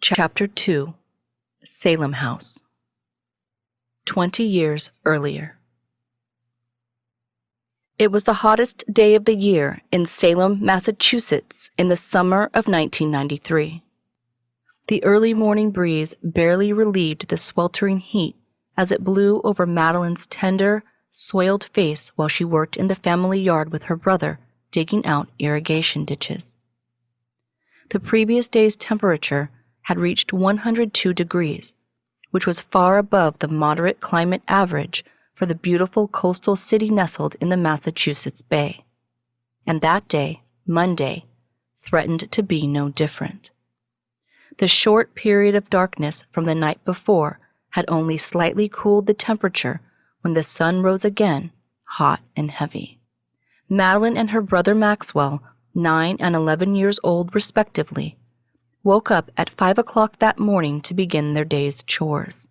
Chapter 2. Salem House. 20 years earlier. It was the hottest day of the year in Salem, Massachusetts, in the summer of 1993. The early morning breeze barely relieved the sweltering heat as it blew over Madeline's tender, soiled face while she worked in the family yard with her brother, digging out irrigation ditches. The previous day's temperature had reached 102 degrees, which was far above the moderate climate average for the beautiful coastal city nestled in the Massachusetts Bay. And that day, Monday, threatened to be no different. The short period of darkness from the night before had only slightly cooled the temperature when the sun rose again, hot and heavy. Madeline and her brother Maxwell, 9 and 11 years old respectively, woke up at 5 o'clock that morning to begin their day's chores.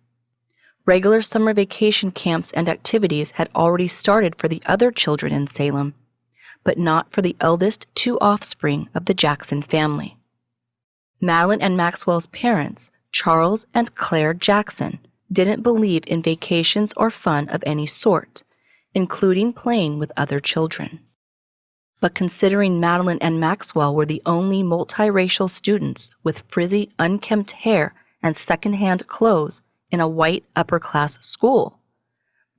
Regular summer vacation camps and activities had already started for the other children in Salem, but not for the eldest two offspring of the Jackson family. Madeline and Maxwell's parents, Charles and Claire Jackson, didn't believe in vacations or fun of any sort, including playing with other children. But considering Madeline and Maxwell were the only multiracial students with frizzy, unkempt hair and second-hand clothes in a white upper-class school,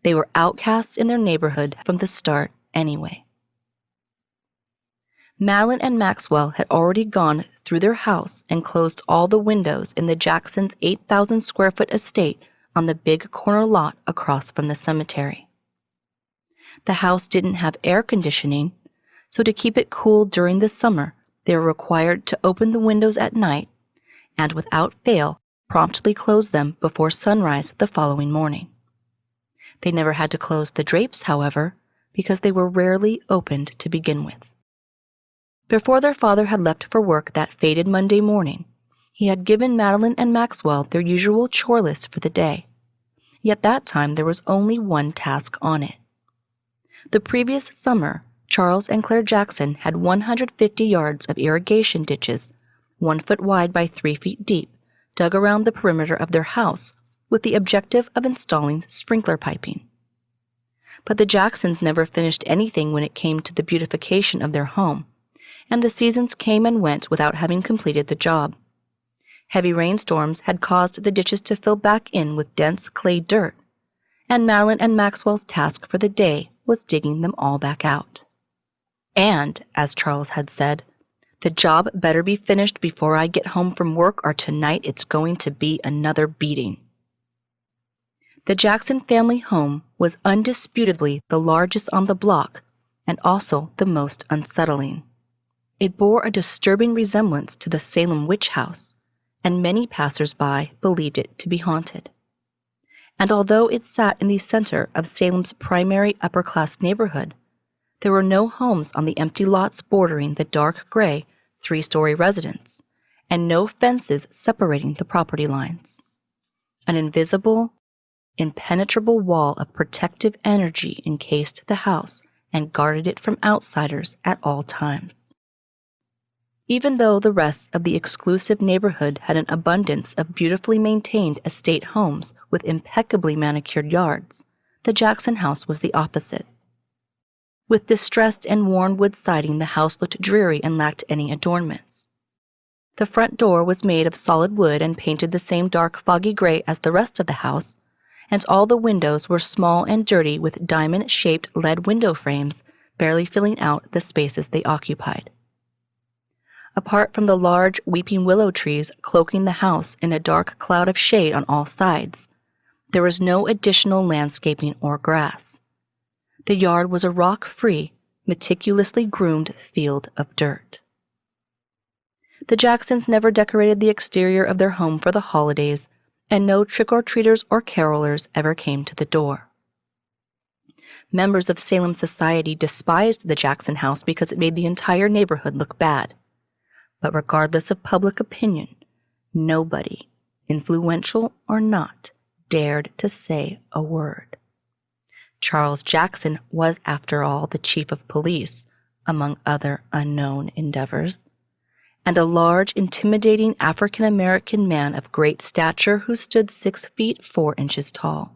they were outcasts in their neighborhood from the start anyway. Madeline and Maxwell had already gone through their house and closed all the windows in the Jacksons' 8,000-square-foot estate on the big corner lot across from the cemetery. The house didn't have air conditioning, so to keep it cool during the summer, they were required to open the windows at night and, without fail, promptly close them before sunrise the following morning. They never had to close the drapes, however, because they were rarely opened to begin with. Before their father had left for work that fated Monday morning, he had given Madeline and Maxwell their usual chore list for the day. Yet that time there was only one task on it. The previous summer, Charles and Claire Jackson had 150 yards of irrigation ditches, 1 foot wide by 3 feet deep, dug around the perimeter of their house with the objective of installing sprinkler piping. But the Jacksons never finished anything when it came to the beautification of their home, and the seasons came and went without having completed the job. Heavy rainstorms had caused the ditches to fill back in with dense clay dirt, and Madeline and Maxwell's task for the day was digging them all back out. And, as Charles had said, the job better be finished before I get home from work, or tonight it's going to be another beating. The Jackson family home was undisputedly the largest on the block and also the most unsettling. It bore a disturbing resemblance to the Salem witch house, and many passers-by believed it to be haunted. And although it sat in the center of Salem's primary upper-class neighborhood, there were no homes on the empty lots bordering the dark gray 3-story residence, and no fences separating the property lines. An invisible, impenetrable wall of protective energy encased the house and guarded it from outsiders at all times. Even though the rest of the exclusive neighborhood had an abundance of beautifully maintained estate homes with impeccably manicured yards, the Jackson house was the opposite. With distressed and worn wood siding, the house looked dreary and lacked any adornments. The front door was made of solid wood and painted the same dark, foggy gray as the rest of the house, and all the windows were small and dirty with diamond-shaped lead window frames barely filling out the spaces they occupied. Apart from the large weeping willow trees cloaking the house in a dark cloud of shade on all sides, there was no additional landscaping or grass. The yard was a rock-free, meticulously groomed field of dirt. The Jacksons never decorated the exterior of their home for the holidays, and no trick-or-treaters or carolers ever came to the door. Members of Salem society despised the Jackson house because it made the entire neighborhood look bad. But regardless of public opinion, nobody, influential or not, dared to say a word. Charles Jackson was, after all, the chief of police, among other unknown endeavors, and a large, intimidating African-American man of great stature who stood 6 feet 4 inches tall.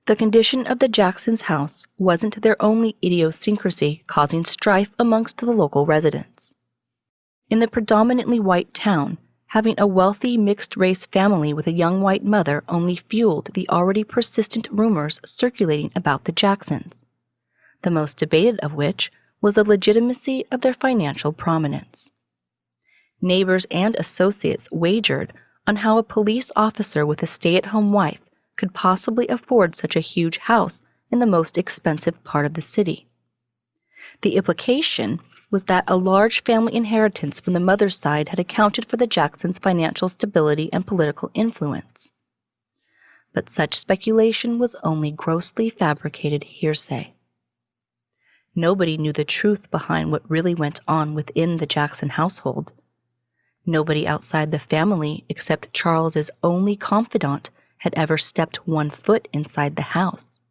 The condition of the Jacksons' house wasn't their only idiosyncrasy causing strife amongst the local residents. In the predominantly white town, having a wealthy mixed-race family with a young white mother only fueled the already persistent rumors circulating about the Jacksons, the most debated of which was the legitimacy of their financial prominence. Neighbors and associates wagered on how a police officer with a stay-at-home wife could possibly afford such a huge house in the most expensive part of the city. The implication was that a large family inheritance from the mother's side had accounted for the Jacksons' financial stability and political influence. But such speculation was only grossly fabricated hearsay. Nobody knew the truth behind what really went on within the Jackson household. Nobody outside the family except Charles's only confidant had ever stepped 1 foot inside the house.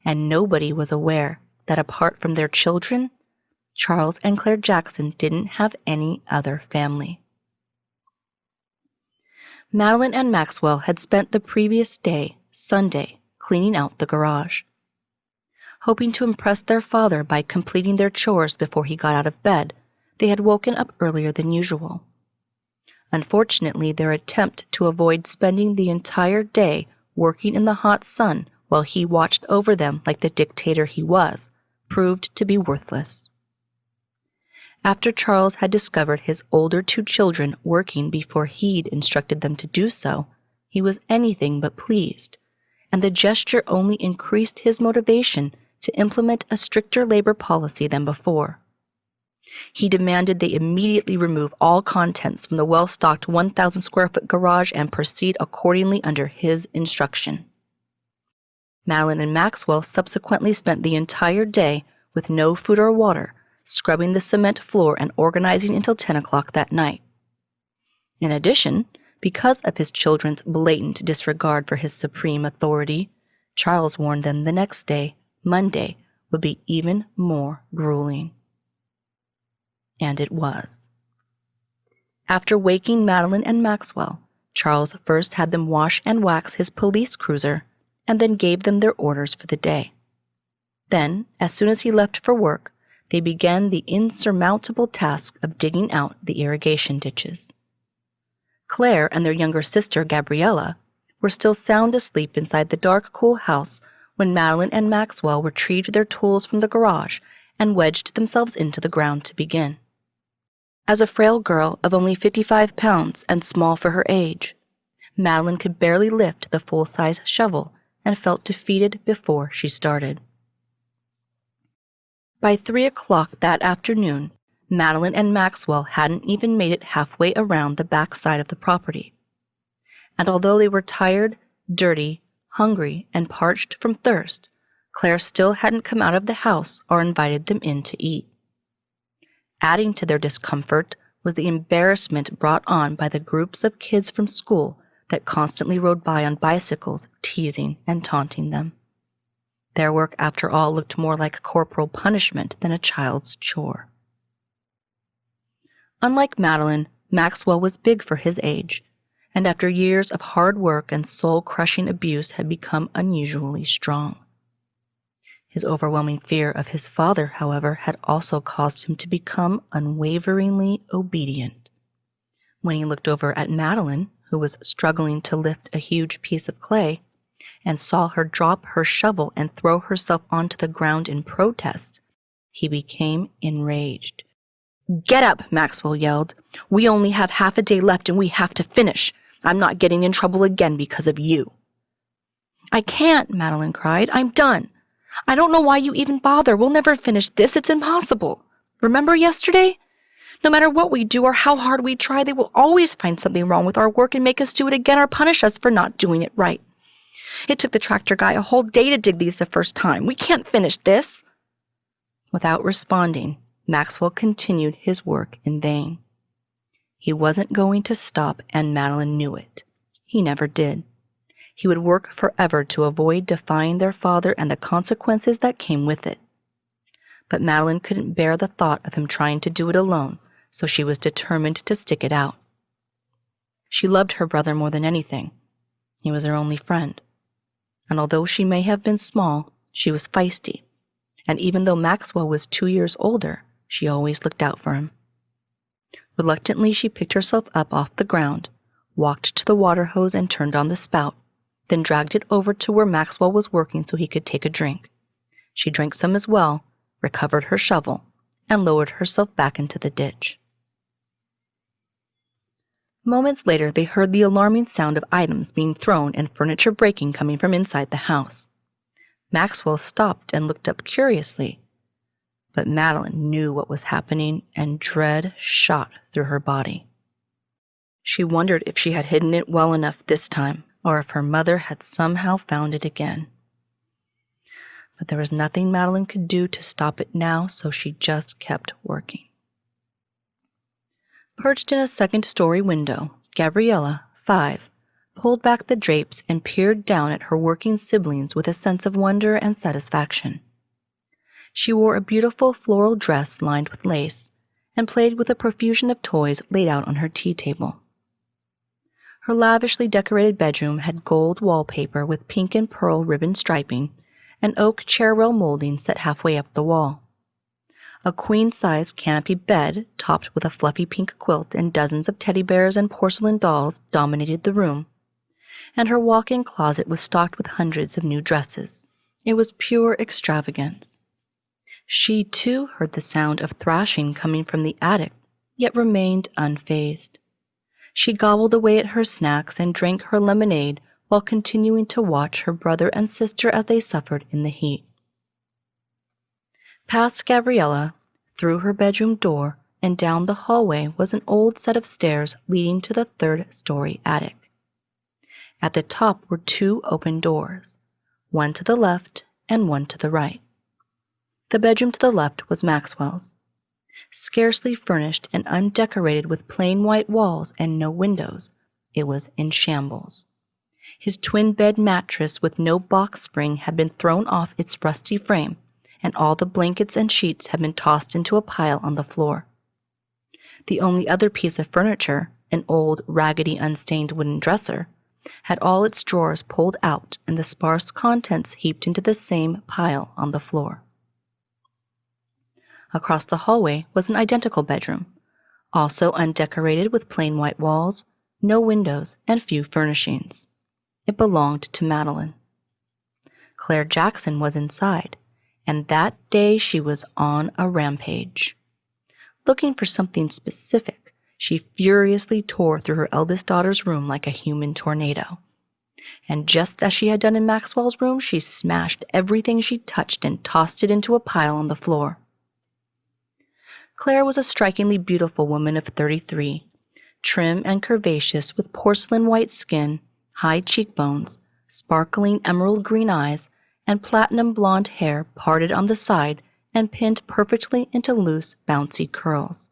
And nobody was aware that apart from their children, Charles and Claire Jackson didn't have any other family. Madeline and Maxwell had spent the previous day, Sunday, cleaning out the garage. Hoping to impress their father by completing their chores before he got out of bed, they had woken up earlier than usual. Unfortunately, their attempt to avoid spending the entire day working in the hot sun while he watched over them like the dictator he was proved to be worthless. After Charles had discovered his older 2 children working before he'd instructed them to do so, he was anything but pleased, and the gesture only increased his motivation to implement a stricter labor policy than before. He demanded they immediately remove all contents from the well-stocked 1,000-square-foot garage and proceed accordingly under his instruction. Madeline and Maxwell subsequently spent the entire day with no food or water, scrubbing the cement floor and organizing until 10 o'clock that night. In addition, because of his children's blatant disregard for his supreme authority, Charles warned them the next day, Monday, would be even more grueling. And it was. After waking Madeline and Maxwell, Charles first had them wash and wax his police cruiser and then gave them their orders for the day. Then, as soon as he left for work, they began the insurmountable task of digging out the irrigation ditches. Claire and their younger sister, Gabriella, were still sound asleep inside the dark, cool house when Madeline and Maxwell retrieved their tools from the garage and wedged themselves into the ground to begin. As a frail girl of only 55 pounds and small for her age, Madeline could barely lift the full-size shovel and felt defeated before she started. By 3 o'clock that afternoon, Madeline and Maxwell hadn't even made it halfway around the back side of the property. And although they were tired, dirty, hungry, and parched from thirst, Claire still hadn't come out of the house or invited them in to eat. Adding to their discomfort was the embarrassment brought on by the groups of kids from school that constantly rode by on bicycles, teasing and taunting them. Their work, after all, looked more like corporal punishment than a child's chore. Unlike Madeline, Maxwell was big for his age, and after years of hard work and soul-crushing abuse had become unusually strong. His overwhelming fear of his father, however, had also caused him to become unwaveringly obedient. When he looked over at Madeline, who was struggling to lift a huge piece of clay, and saw her drop her shovel and throw herself onto the ground in protest, he became enraged. "Get up!" Maxwell yelled. "We only have half a day left and we have to finish. I'm not getting in trouble again because of you." "I can't," Madeline cried. "I'm done. I don't know why you even bother. We'll never finish this. It's impossible. Remember yesterday? No matter what we do or how hard we try, they will always find something wrong with our work and make us do it again or punish us for not doing it right. It took the tractor guy a whole day to dig these the first time. We can't finish this." Without responding, Maxwell continued his work in vain. He wasn't going to stop, and Madeline knew it. He never did. He would work forever to avoid defying their father and the consequences that came with it. But Madeline couldn't bear the thought of him trying to do it alone, so she was determined to stick it out. She loved her brother more than anything. He was her only friend. And although she may have been small, she was feisty. And even though Maxwell was 2 years older, she always looked out for him. Reluctantly, she picked herself up off the ground, walked to the water hose and turned on the spout, then dragged it over to where Maxwell was working so he could take a drink. She drank some as well, recovered her shovel, and lowered herself back into the ditch. Moments later, they heard the alarming sound of items being thrown and furniture breaking coming from inside the house. Maxwell stopped and looked up curiously, but Madeline knew what was happening, and dread shot through her body. She wondered if she had hidden it well enough this time, or if her mother had somehow found it again. But there was nothing Madeline could do to stop it now, so she just kept working. Perched in a second-story window, Gabriella, 5, pulled back the drapes and peered down at her working siblings with a sense of wonder and satisfaction. She wore a beautiful floral dress lined with lace and played with a profusion of toys laid out on her tea table. Her lavishly decorated bedroom had gold wallpaper with pink and pearl ribbon striping and oak chair rail molding set halfway up the wall. A queen-size canopy bed, topped with a fluffy pink quilt and dozens of teddy bears and porcelain dolls, dominated the room, and her walk-in closet was stocked with hundreds of new dresses. It was pure extravagance. She, too, heard the sound of thrashing coming from the attic, yet remained unfazed. She gobbled away at her snacks and drank her lemonade while continuing to watch her brother and sister as they suffered in the heat. Past Gabriella, through her bedroom door, and down the hallway was an old set of stairs leading to the third-story attic. At the top were 2 open doors, one to the left and one to the right. The bedroom to the left was Maxwell's. Scarcely furnished and undecorated with plain white walls and no windows, it was in shambles. His twin-bed mattress with no box spring had been thrown off its rusty frame, and all the blankets and sheets had been tossed into a pile on the floor. The only other piece of furniture, an old, raggedy, unstained wooden dresser, had all its drawers pulled out and the sparse contents heaped into the same pile on the floor. Across the hallway was an identical bedroom, also undecorated with plain white walls, no windows, and few furnishings. It belonged to Madeline. Claire Jackson was inside, and that day she was on a rampage. Looking for something specific, she furiously tore through her eldest daughter's room like a human tornado. And just as she had done in Maxwell's room, she smashed everything she touched and tossed it into a pile on the floor. Claire was a strikingly beautiful woman of 33, trim and curvaceous with porcelain white skin, high cheekbones, sparkling emerald green eyes, and platinum blonde hair parted on the side and pinned perfectly into loose, bouncy curls.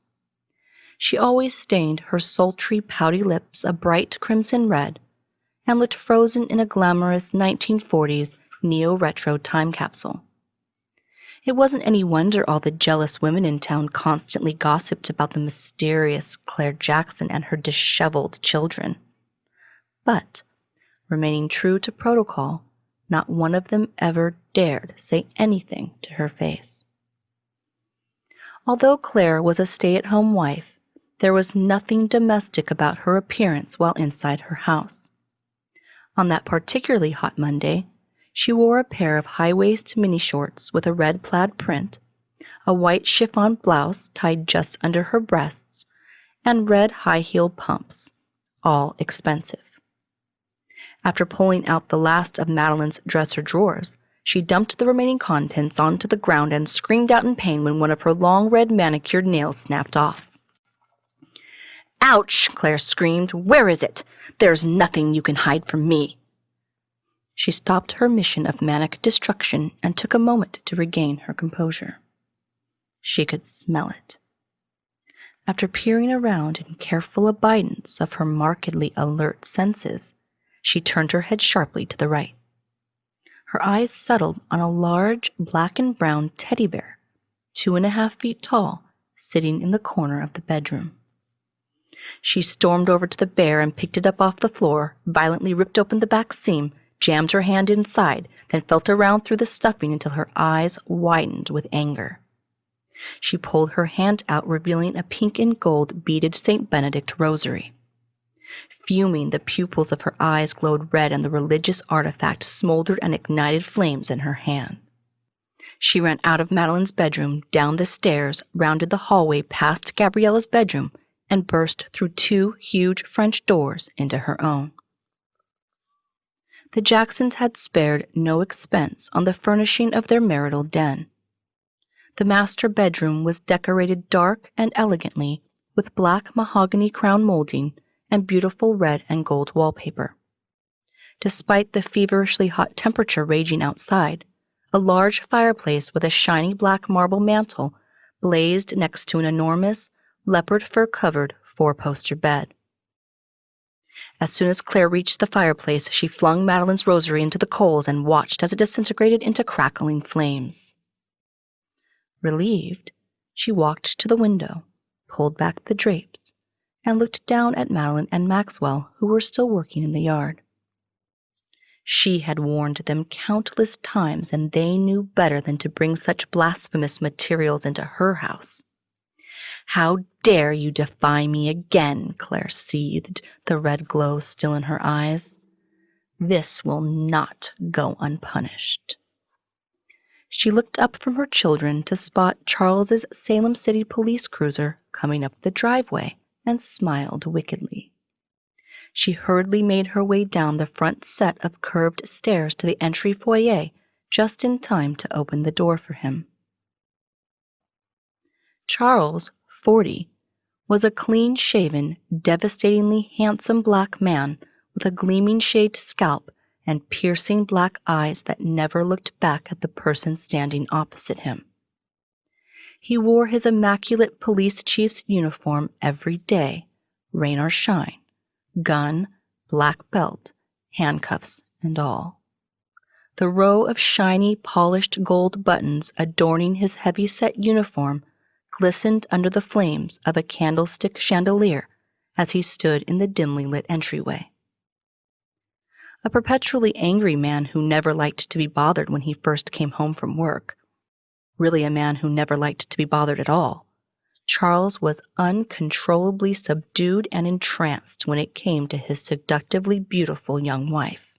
She always stained her sultry, pouty lips a bright crimson red and looked frozen in a glamorous 1940s neo-retro time capsule. It wasn't any wonder all the jealous women in town constantly gossiped about the mysterious Claire Jackson and her disheveled children. But, remaining true to protocol, not one of them ever dared say anything to her face. Although Claire was a stay-at-home wife, there was nothing domestic about her appearance while inside her house. On that particularly hot Monday, she wore a pair of high-waist mini-shorts with a red plaid print, a white chiffon blouse tied just under her breasts, and red high-heeled pumps, all expensive. After pulling out the last of Madeline's dresser drawers, she dumped the remaining contents onto the ground and screamed out in pain when one of her long red manicured nails snapped off. "Ouch!" Claire screamed. "Where is it? There's nothing you can hide from me." She stopped her mission of manic destruction and took a moment to regain her composure. She could smell it. After peering around in careful abidance of her markedly alert senses, she turned her head sharply to the right. Her eyes settled on a large black and brown teddy bear, 2.5 feet tall, sitting in the corner of the bedroom. She stormed over to the bear and picked it up off the floor, violently ripped open the back seam, jammed her hand inside, then felt around through the stuffing until her eyes widened with anger. She pulled her hand out, revealing a pink and gold beaded St. Benedict rosary. Fuming, the pupils of her eyes glowed red and the religious artifact smoldered and ignited flames in her hand. She ran out of Madeline's bedroom, down the stairs, rounded the hallway past Gabriella's bedroom, and burst through 2 huge French doors into her own. The Jacksons had spared no expense on the furnishing of their marital den. The master bedroom was decorated dark and elegantly with black mahogany crown molding and beautiful red and gold wallpaper. Despite the feverishly hot temperature raging outside, a large fireplace with a shiny black marble mantel blazed next to an enormous, leopard fur-covered 4-poster bed. As soon as Claire reached the fireplace, she flung Madeline's rosary into the coals and watched as it disintegrated into crackling flames. Relieved, she walked to the window, pulled back the drapes, and looked down at Madeline and Maxwell, who were still working in the yard. She had warned them countless times, and they knew better than to bring such blasphemous materials into her house. "How dare you defy me again?" Claire seethed, the red glow still in her eyes. "This will not go unpunished." She looked up from her children to spot Charles's Salem City police cruiser coming up the driveway and smiled wickedly. She hurriedly made her way down the front set of curved stairs to the entry foyer just in time to open the door for him. Charles, 40, was a clean-shaven, devastatingly handsome black man with a gleaming shaved scalp and piercing black eyes that never looked back at the person standing opposite him. He wore his immaculate police chief's uniform every day, rain or shine, gun, black belt, handcuffs, and all. The row of shiny, polished gold buttons adorning his heavy-set uniform glistened under the flames of a candlestick chandelier as he stood in the dimly lit entryway. A perpetually angry man who never liked to be bothered when he first came home from work, really a man who never liked to be bothered at all, Charles was uncontrollably subdued and entranced when it came to his seductively beautiful young wife.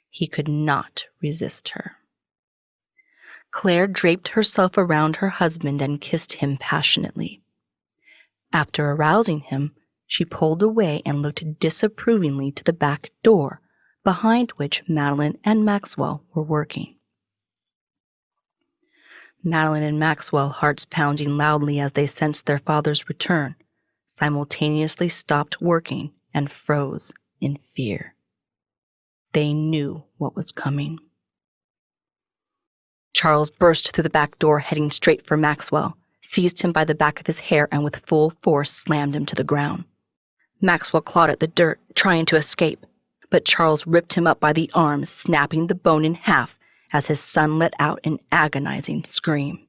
He could not resist her. Claire draped herself around her husband and kissed him passionately. After arousing him, she pulled away and looked disapprovingly to the back door, behind which Madeline and Maxwell were working. Madeline and Maxwell, hearts pounding loudly as they sensed their father's return, simultaneously stopped working and froze in fear. They knew what was coming. Charles burst through the back door, heading straight for Maxwell, seized him by the back of his hair, and with full force slammed him to the ground. Maxwell clawed at the dirt, trying to escape, but Charles ripped him up by the arm, snapping the bone in half as his son let out an agonizing scream.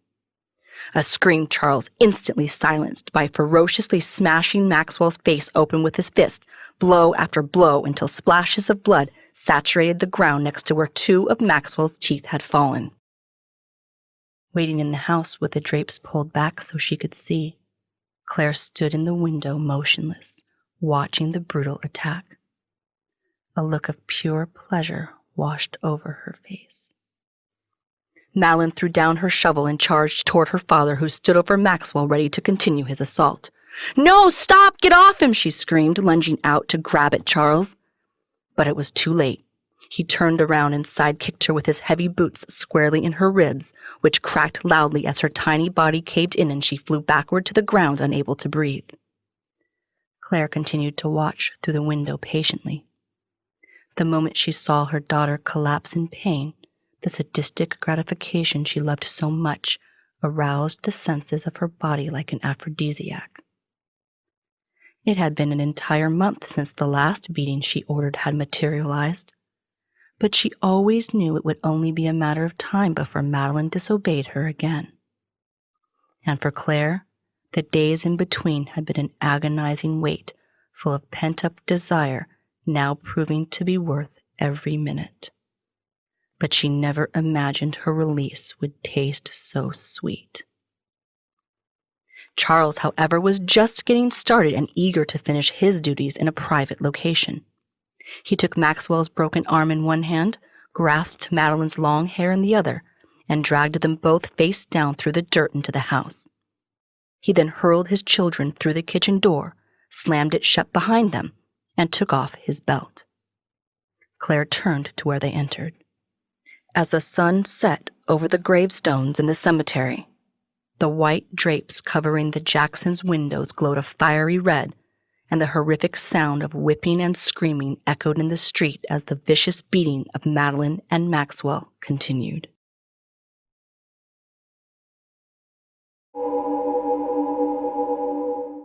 A scream Charles instantly silenced by ferociously smashing Maxwell's face open with his fist, blow after blow, until splashes of blood saturated the ground next to where 2 of Maxwell's teeth had fallen. Waiting in the house with the drapes pulled back so she could see, Claire stood in the window motionless, watching the brutal attack. A look of pure pleasure washed over her face. Madeline threw down her shovel and charged toward her father, who stood over Maxwell ready to continue his assault. "No, stop! Get off him!" she screamed, lunging out to grab at Charles. But it was too late. He turned around and side-kicked her with his heavy boots squarely in her ribs, which cracked loudly as her tiny body caved in and she flew backward to the ground, unable to breathe. Claire continued to watch through the window patiently. The moment she saw her daughter collapse in pain, the sadistic gratification she loved so much aroused the senses of her body like an aphrodisiac. It had been an entire month since the last beating she ordered had materialized, but she always knew it would only be a matter of time before Madeline disobeyed her again. And for Claire, The days in between had been an agonizing wait, full of pent-up desire, now proving to be worth every minute. But she never imagined her release would taste so sweet. Charles, however, was just getting started and eager to finish his duties in a private location. He took Maxwell's broken arm in one hand, grasped Madeline's long hair in the other, and dragged them both face down through the dirt into the house. He then hurled his children through the kitchen door, slammed it shut behind them, and took off his belt. Claire turned to where they entered. As the sun set over the gravestones in the cemetery, the white drapes covering the Jacksons' windows glowed a fiery red, and the horrific sound of whipping and screaming echoed in the street as the vicious beating of Madeline and Maxwell continued.